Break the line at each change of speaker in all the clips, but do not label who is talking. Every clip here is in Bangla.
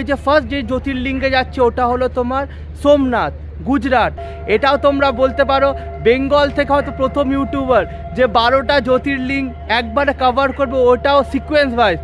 যে ফার্স্ট যে জ্যোতির্লিঙ্গে যাচ্ছে ওটা হলো তোমার সোমনাথ, গুজরাট। এটাও তোমরা বলতে পারো বেঙ্গল থেকে হয়তো প্রথম ইউটিউবার যে 12টা জ্যোতির্লিঙ্গ একবারে কভার করবে, ওটাও সিকোয়েন্স ওয়াইজ।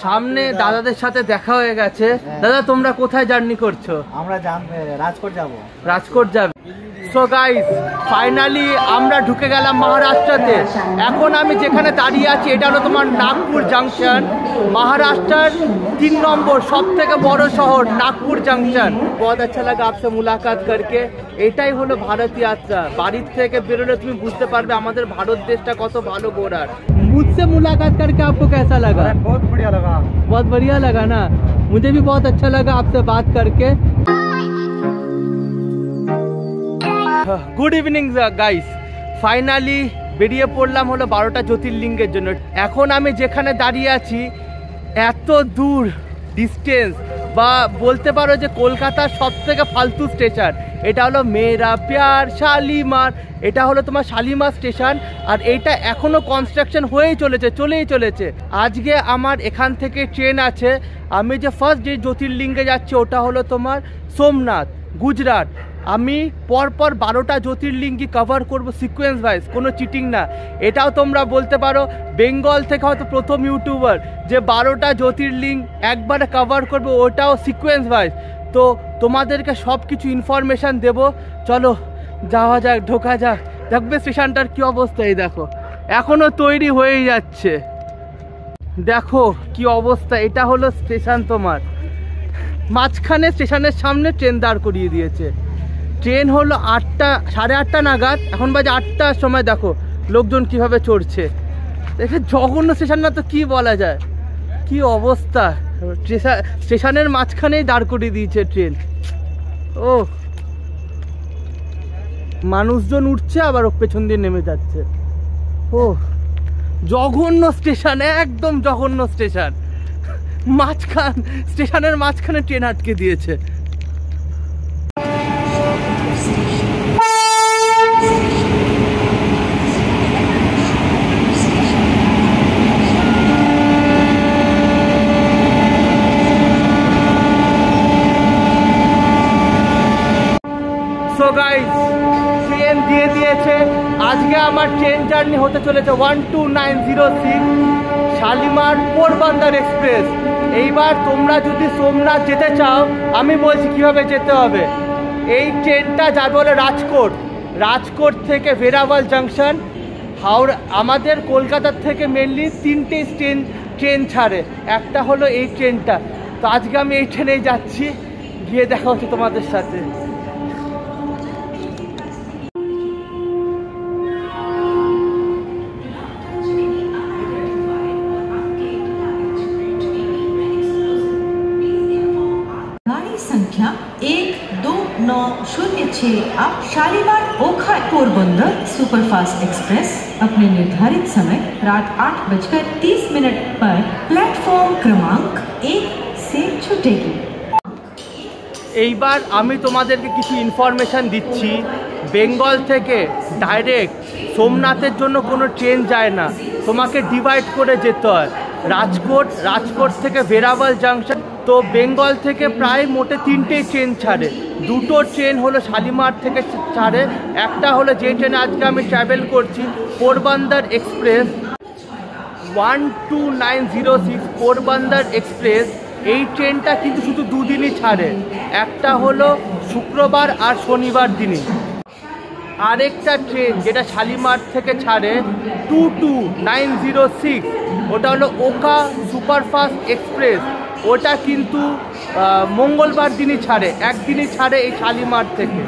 সামনে দাদাদের সাথে দেখা হয়ে গেছে। দাদা তোমরা কোথায় জার্নি করছো?
আমরা রাজকোট যাব।
রাজকোট যাবে। সো গাইস ফাইনালি আমরা ঢুকে গেলাম মহারাষ্ট্রতে। এখন আমি যেখানে দাঁড়িয়ে আছি এটা হলো তোমার নাগপুর জাংশন, মহারাষ্ট্রের 3 নম্বর সব থেকে বড় শহর নাগপুর জাংশন। বহুত আচ্ছা লাগা আপসে মুলাকাত করকে। এটাই হলো ভারত যাত্রা। বাড়ির থেকে বেরোলে তুমি বুঝতে পারবে আমাদের ভারত দেশটা কত ভালো গোড়ার। मुझसे मुलाकात करके आपको कैसा लगा?
बहुत बढ़िया लगा।
बहुत बढ़िया लगा ना, मुझे भी बहुत अच्छा लगा आपसे बात करके। গুড ইভিনিং গাইস, ফাইনালি বেরিয়ে পড়লাম হলো 12টা জ্যোতির্লিঙ্গের জন্য। এখন আমি যেখানে দাঁড়িয়ে আছি এত দূর ডিস্টেন্স, বা বলতে পারো যে কলকাতার সব থেকে ফালতু স্টেশন। এটা হলো মেরা প্যার শালিমার, এটা হলো তোমার শালিমার স্টেশন। আর এইটা এখনও কনস্ট্রাকশন হয়েই চলেই চলেছে। আজকে আমার এখান থেকে ট্রেন আছে। আমি যে ফার্স্ট যে জ্যোতির্লিঙ্গে যাচ্ছি ওটা হলো তোমার সোমনাথ, গুজরাট। আমি পরপর 12টা জ্যোতির্লিঙ্গই কভার করব সিকোয়েন্স ওয়াইজ, কোনো চিটিং না। এটাও তোমরা বলতে পারো বেঙ্গল থেকে হয়তো প্রথম ইউটিউবার যে 12টা জ্যোতির্লিঙ্গ একবারে কভার করবে, ওটাও সিকোয়েন্স ওয়াইজ। তো তোমাদেরকে সব কিছু ইনফরমেশান দেবো। চলো যাওয়া যাক, ঢোকা যাক। দেখবে স্টেশনটার কী অবস্থা, এই দেখো এখনও তৈরি হয়েই যাচ্ছে। দেখো কি অবস্থা। এটা হলো স্টেশন তোমার, মাঝখানে স্টেশনের সামনে ট্রেন দাঁড় করিয়ে দিয়েছে। ট্রেন হলো 8টা, 8:30 নাগাদ, এখন বাজে 8টার সময়। দেখো লোকজন কিভাবে চড়ছে। দেখে জঘন্য স্টেশন না তো কি বলা যায়, কি অবস্থা। স্টেশনের মাঝখানেই দাঁড় করিয়ে দিয়েছে ট্রেন। ও মানুষজন উঠছে আবার পেছন দিয়ে নেমে যাচ্ছে। ও জঘন্য স্টেশন, একদম জঘন্য স্টেশন। স্টেশনের মাঝখানে ট্রেন আটকে দিয়েছে। সো গাইস ট্রেন দিয়ে দিয়েছে। আজকে আমার ট্রেন জার্নি হতে চলেছে 12906 শালিমার পোরবন্দর এক্সপ্রেস। এইবার তোমরা যদি সোমনাথ যেতে চাও আমি বলছি কিভাবে যেতে হবে। এই ট্রেনটা যাবে হলো রাজকোট থেকে ভেরাওয়াল জাংশন, হাওড়া। আমাদের কলকাতার থেকে মেনলি 3টে ট্রেন ছাড়ে, একটা হলো এই ট্রেনটা। তো আজকে আমি এই ট্রেনেই যাচ্ছি, গিয়ে দেখা হচ্ছে তোমাদের সাথে।
संख्या 12906 अब शालीमार ओखा पोरबंदर सुपरफास्ट एक्सप्रेस अपने निर्धारित समय रात 8:30 पर प्लेटफॉर्म क्रमांक 1 से छूटेगी।
এইবার আমি তোমাদেরকে কিছু ইনফরমেশান দিচ্ছি। বেঙ্গল থেকে ডাইরেক্ট সোমনাথের জন্য কোনো ট্রেন যায় না, তোমাকে ডিভাইড করে যেতে হয়। রাজকোট থেকে ভেরাওয়াল জাংশন। তো বেঙ্গল থেকে প্রায় মোটে 3টে ট্রেন ছাড়ে। 2টো ট্রেন হলো শালিমার থেকে ছাড়ে, একটা হলো যে ট্রেনে আজকে আমি ট্রাভেল করছি পোরবন্দর এক্সপ্রেস 12906 পোরবন্দর এক্সপ্রেস। এই ট্রেনটা কিন্তু শুধু 2 দিনই ছাড়ে, একটা হলো শুক্রবার আর শনিবার দিনই। আরেকটা ট্রেন যেটা শালিমার থেকে ছাড়ে 22906, ওটা হলো ওখা সুপারফাস্ট এক্সপ্রেস। ওটা কিন্তু মঙ্গলবার দিনই ছাড়ে, একদিনই ছাড়ে এই শালিমার থেকে।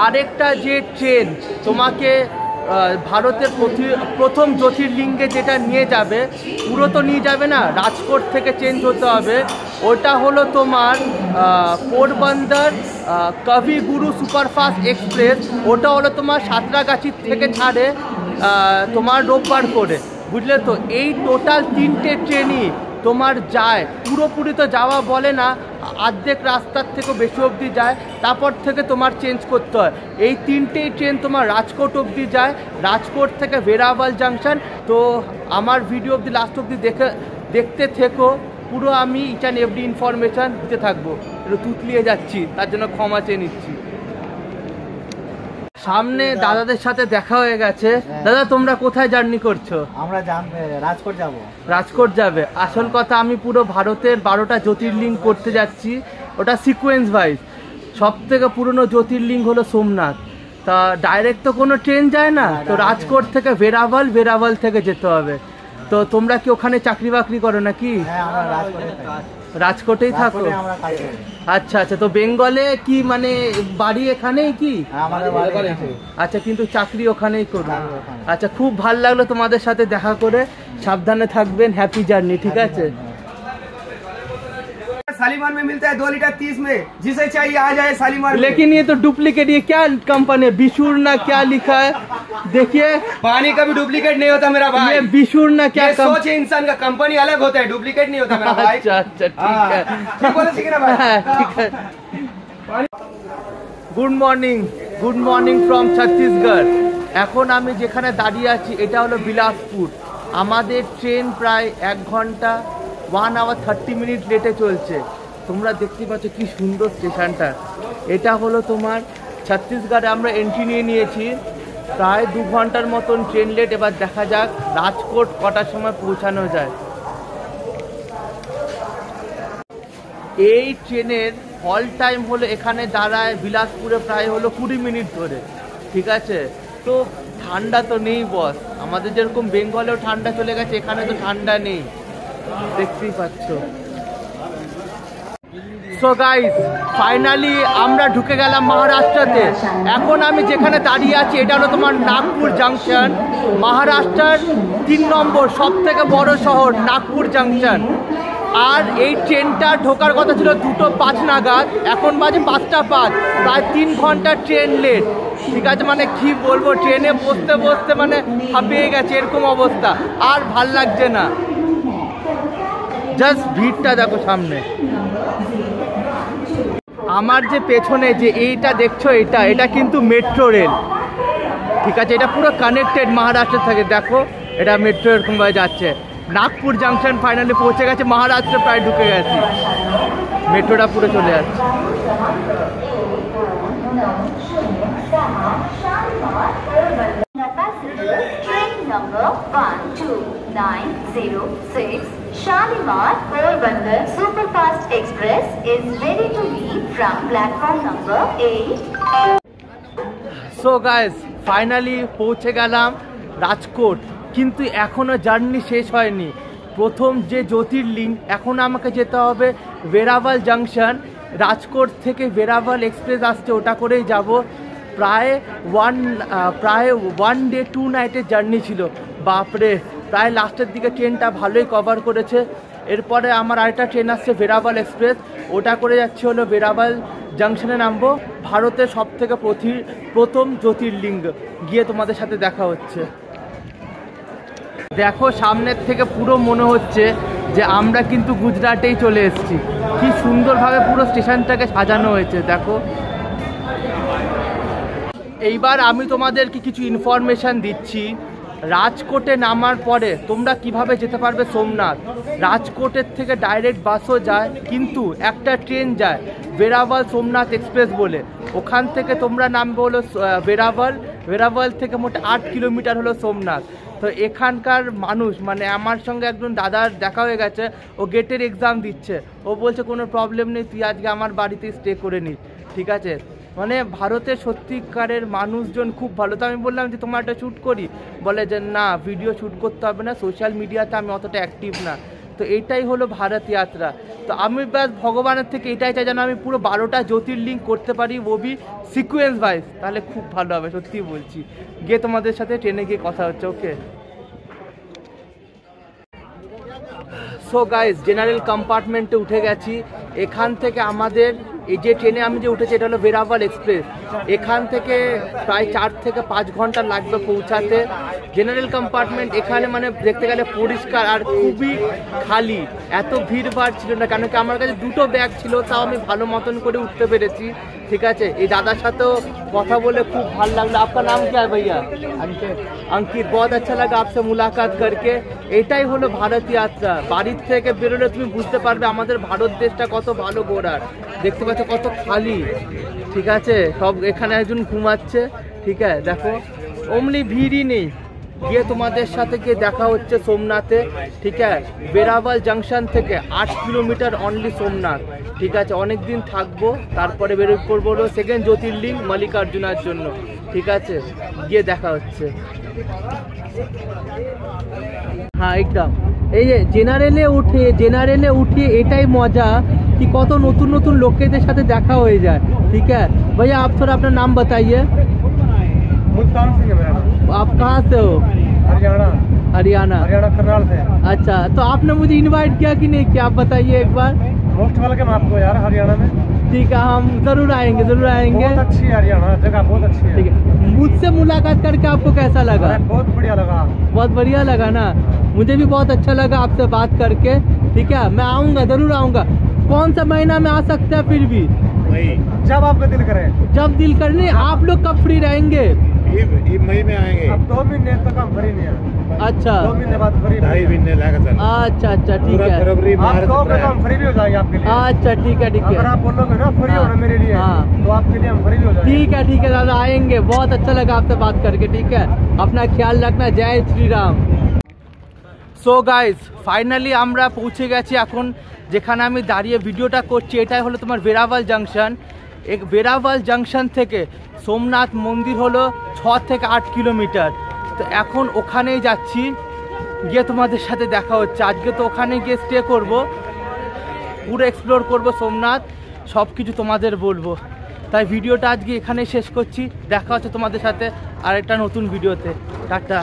আরেকটা যে ট্রেন তোমাকে ভারতের প্রথম জ্যোতির্লিঙ্গে যেটা নিয়ে যাবে, পুরো তো নিয়ে যাবে না, রাজকোট থেকে চেঞ্জ হতে হবে। ওটা হলো তোমার পোরবন্দর কবিগুরু সুপারফাস্ট এক্সপ্রেস। ওটা হলো তোমার সাঁতরাগাছি থেকে ছাড়ে তোমার রোববার করে, বুঝলে তো। এই টোটাল 3টে ট্রেনই তোমার যায়, পুরোপুরি তো যাওয়া বলে না, অর্ধেক রাস্তার থেকেও বেশি অবধি যায়, তারপর থেকে তোমার চেঞ্জ করতে হয়। এই তিনটেই ট্রেন তোমার রাজকোট অবধি যায়, রাজকোট থেকে ভেরাভাল জাংশন। তো আমার ভিডিও অবধি লাস্ট অবধি দেখতে থেকো, পুরো আমি ইচ অ্যান্ড এভরি ইনফরমেশান দিতে থাকবো। একটু তুতলিয়ে যাচ্ছি, তার জন্য ক্ষমা চেয়ে নিচ্ছি। সামনে দাদাদের সাথে দেখা হয়ে গেছে। দাদা, তোমরা কোথায় জার্নি করছো?
আমরা রাজকোট যাব।
রাজকোট যাবে। আসল কথা, আমি পুরো ভারতের 12টা জ্যোতির্লিঙ্গ করতে যাচ্ছি, ওটা সিকোয়েন্স ওয়াইজ। সব থেকে পুরনো জ্যোতির্লিঙ্গ হলো সোমনাথ। তা ডাইরেক্ট তো কোনো ট্রেন যায় না, তো রাজকোট থেকে ভেরাভাল থেকে যেতে হবে। তো তোমরা কি ওখানে চাকরি বাকরি করো নাকি?
হ্যাঁ, আমরা
রাজকোটেই থাকো?
আমরা কাজ করি।
আচ্ছা আচ্ছা। তো বেঙ্গলে কি মানে বাড়ি এখানেই কি?
আমাদের বাড়ি এখানে।
আচ্ছা, কিন্তু চাকরি ওখানেই করবো। আচ্ছা, খুব ভালো লাগলো তোমাদের সাথে দেখা করে। সাবধানে থাকবেন, হ্যাপি জার্নি। ঠিক আছে।
शालीमार में मिलता है 2 लीटर 30 में, जिसे चाहिए आ जाए शालीमार में।
लेकिन ये तो डुप्लीकेट, ये क्या कंपनी है? बिशुर ना क्या लिखा है, देखिए।
पानी का भी डुप्लीकेट नहीं होता मेरा भाई।
ये बिशुर ना क्या
ये सोच है इंसान का, कंपनी अलग होता है, डुप्लीकेट नहीं होता मेरा भाई।
अच्छा अच्छा, ठीक है।
ठीक बोले ठीक है ना भाई?
হ্যাঁ, ঠিক আছে। Good morning from Chhattisgarh. এখন আমি যেখানে দাঁড়িয়ে আছি এটা হলো বিলাসপুর। আমাদের ট্রেন প্রায় 1 ঘন্টা 1 hour 30 মিনিট লেটে চলছে। তোমরা দেখতে পাচ্ছ কি সুন্দর স্টেশনটা। এটা হলো তোমার ছত্তিশগড়ে আমরা এন্ট্রি নিয়েছি। প্রায় 2 ঘন্টার মতন ট্রেন লেট। এবার দেখা যাক রাজকোট কটার সময় পৌঁছানো যায়। এই ট্রেনের হল টাইম হলো, এখানে দাঁড়ায় বিলাসপুরে প্রায় হলো 20 মিনিট ধরে। ঠিক আছে। তো ঠান্ডা তো নেই বস, আমাদের যেরকম বেঙ্গলেও ঠান্ডা চলে গেছে, এখানে তো ঠান্ডা নেই, দেখতেই পাচ্ছ। সো গাইস, ফাইনালি আমরা ঢুকে গেলাম মহারাষ্ট্রতে। এখন আমি যেখানে দাঁড়িয়ে আছি এটা হলো তোমার নাগপুর জাংশন। মহারাষ্ট্রের 3 নম্বর সব থেকে বড় শহর নাগপুর জাংশন। আর এই ট্রেনটা ঢোকার কথা ছিল 2:05 নাগাদ, এখন বাজে 5:05, প্রায় 3 ঘন্টা ট্রেন লেট। ঠিক আছে, মানে কি বলবো, ট্রেনে বসতে মানে হাঁপিয়ে গেছে, এরকম অবস্থা। আর ভাল লাগছে না, জাস্ট ভিড়টা দেখো সামনে। আমার যে পেছনে যে এইটা দেখছো, এটা কিন্তু মেট্রো রেল। ঠিক আছে, এটা পুরো কানেক্টেড মহারাষ্ট্রের থেকে। দেখো, এটা মেট্রো এরকমভাবে যাচ্ছে। নাগপুর জাংশন ফাইনালি পৌঁছে গেছে, মহারাষ্ট্রে প্রায় ঢুকে গেছি। মেট্রোটা পুরো চলে যাচ্ছে।
Train number 1296 Shalimar Porbandar Superfast Express is ready to leave from platform number 8.
So guys, finally পৌঁছে গেলাম রাজকোট। কিন্তু এখনও জার্নি শেষ হয়নি। প্রথম যে জ্যোতির্লিঙ্গ, এখন আমাকে যেতে হবে ভেরাভাল জাংশন। রাজকোট থেকে ভেরাভাল এক্সপ্রেস আসছে, ওটা করেই যাব। প্রায় 1 day 2 নাইটের জার্নি ছিল। বাপরে, প্রায় লাস্টের দিকে ট্রেনটা ভালোই কভার করেছে। এরপরে আমার আরেকটা ট্রেন আসছে ভেরাভাল এক্সপ্রেস, ওটা করে যাচ্ছে হলো ভেরাভাল জাংশনে নামবো। ভারতের সব থেকে প্রথম জ্যোতির্লিঙ্গ, গিয়ে তোমাদের সাথে দেখা হচ্ছে। দেখো, সামনের থেকে পুরো মনে হচ্ছে যে আমরা কিন্তু গুজরাটেই চলে এসেছি। কি সুন্দরভাবে পুরো স্টেশনটাকে সাজানো হয়েছে দেখো। এইবার আমি তোমাদেরকে কিছু ইনফরমেশান দিচ্ছি। রাজকোটে নামার পরে তোমরা কিভাবে যেতে পারবে সোমনাথ। রাজকোটের থেকে ডাইরেক্ট বাসও যায়, কিন্তু একটা ট্রেন যায় ভেরাভাল সোমনাথ এক্সপ্রেস বলে। ওখান থেকে তোমরা নামবে হলো ভেরাভাল থেকে মোট 8 কিলোমিটার হলো সোমনাথ। তো এখানকার মানুষ, মানে আমার সঙ্গে একজন দাদার দেখা হয়ে গেছে, ও গেটের এক্সাম দিচ্ছে। ও বলছে কোনো প্রবলেম নেই, তুই আজকে আমার বাড়িতে স্টে করে নিস। ঠিক আছে, মানে ভারতের সত্যিকারের মানুষজন খুব ভালো। তো আমি বললাম যে তোমার একটা শ্যুট করি, বলে যে না, ভিডিও শ্যুট করতে হবে না, সোশ্যাল মিডিয়াতে আমি অতটা অ্যাক্টিভ না। তো এইটাই হলো ভারত যাত্রা। তো আমি ব্যাস ভগবানের থেকে এটাই চাই যেন আমি পুরো 12টা জ্যোতির্লিঙ্গ করতে পারি, ও বি সিকোয়েন্স ওয়াইজ, তাহলে খুব ভালো হবে, সত্যি বলছি। গিয়ে তোমাদের সাথে ট্রেনে গিয়ে কথা হচ্ছে, ওকে। সো গাইস, জেনারেল কম্পার্টমেন্টে উঠে গেছি। এখান থেকে আমাদের এই যে ট্রেনে আমি যে উঠেছি এটা হলো ভেরাভাল এক্সপ্রেস। এখান থেকে প্রায় 4 থেকে 5 ঘন্টা লাগবে পৌঁছাতে। জেনারেল কম্পার্টমেন্ট এখানে মানে দেখতে গেলে পরিষ্কার আর খুবই খালি, এত ভিড়ভাড় ছিল না, কেন কি আমার কাছে 2টো ব্যাগ ছিল, তাও আমি ভালো মতন করে উঠতে পেরেছি। ঠিক আছে, এই দাদার সাথেও কথা বলে খুব ভালো লাগলো। আপনার নাম কি ভাইয়া? अंकित, बहुत अच्छा लगा आपसे मुलाकात करके। এটাই হলো ভারত যাত্রা। বাড়ির থেকে বেরোলে তুমি বুঝতে পারবে আমাদের ভারত দেশটা কত ভালো ঘোরার। দেখতে পাচ্ছ কত খালি। ঠিক আছে, সব এখানে একজন ঘুমাচ্ছে। ঠিক আছে, দেখো অমনি ভিড়ই নেই। গিয়ে তোমাদের সাথে গিয়ে দেখা হচ্ছে সোমনাথে। ঠিক আছে, বেরাভাল জাংশন থেকে 8 কিলোমিটার অনলি সোমনাথ। ঠিক আছে, অনেক দিন থাকবো, তারপরে বেরো করবো হলো সেকেন্ড জ্যোতির্লিঙ্গ মল্লিকার্জুনার জন্য। ঠিক আছে, গিয়ে দেখা হচ্ছে। হ্যাঁ একদম, এই যে জেনারেলে উঠে এটাই মজা कि কত নতুন নতুন লোকেদের সাথে দেখা হয়ে যায়। ठीक है भैया, आप थोड़ा अपना नाम बताइए।
मुल्तान सिंह है मेरा नाम।
आप कहाँ से हो? हरियाणा
करनाल से।
अच्छा, तो आपने मुझे इनवाइट किया कि नहीं किया, आप बताइए एक बार।
मोस्ट वेलकम आपको यार हरियाणा में।
ठीक है, हम जरूर आएंगे
बहुत अच्छी है हरियाणा, जगह बहुत अच्छी है।
ठीक है, मुझसे मुलाकात करके आपको कैसा लगा?
बहुत बढ़िया लगा।
बहुत बढ़िया लगा ना, मुझे भी बहुत अच्छा लगा आपसे बात करके। ठीक है, मैं आऊँगा, जरूर आऊँगा। कौन सा महीना में आ सकते हैं फिर भी?
जब आपका दिल करे।
जब दिल करने। आप लोग कब फ्री रहेंगे?
मई में आएंगे।
अब 2 महीने तक हम फ्री नहीं है।
अच्छा,
2 महीने बाद फ्री।
2.5 महीने लगेगा।
अच्छा अच्छा, ठीक है।
फरवरी
आप
मार्च
कहोगे तो हम फ्री भी हो जाएंगे आपके लिए।
अच्छा ठीक है
अगर आप बोलोगे ना फ्री
हाँ,
होना मेरे लिए,
हाँ।
तो आपके लिए हम फ्री भी हो जाएंगे।
ठीक है दादा, आएंगे। बहुत अच्छा लगा आपसे बात करके। ठीक है, अपना ख्याल रखना। जय Shri Ram. So guys, finally আমরা পৌঁছে গেছি এখন যেখানে আমি দাঁড়িয়ে ভিডিওটা করছি। এটাই হলো তোমার ভেরাভাল জাংশন। ভেরাভাল জাংশন থেকে সোমনাথ মন্দির হলো 6 থেকে 8 কিলোমিটার। তো এখন ওখানেই যাচ্ছি, গিয়ে তোমাদের সাথে দেখা হচ্ছে। আজকে তো ওখানে গিয়ে স্টে করব, পুরো এক্সপ্লোর করব সোমনাথ, সব কিছু তোমাদের বলবো। তাই ভিডিওটা আজকে এখানেই শেষ করছি। দেখা হচ্ছে তোমাদের সাথে আর একটা নতুন ভিডিওতে। টাটা।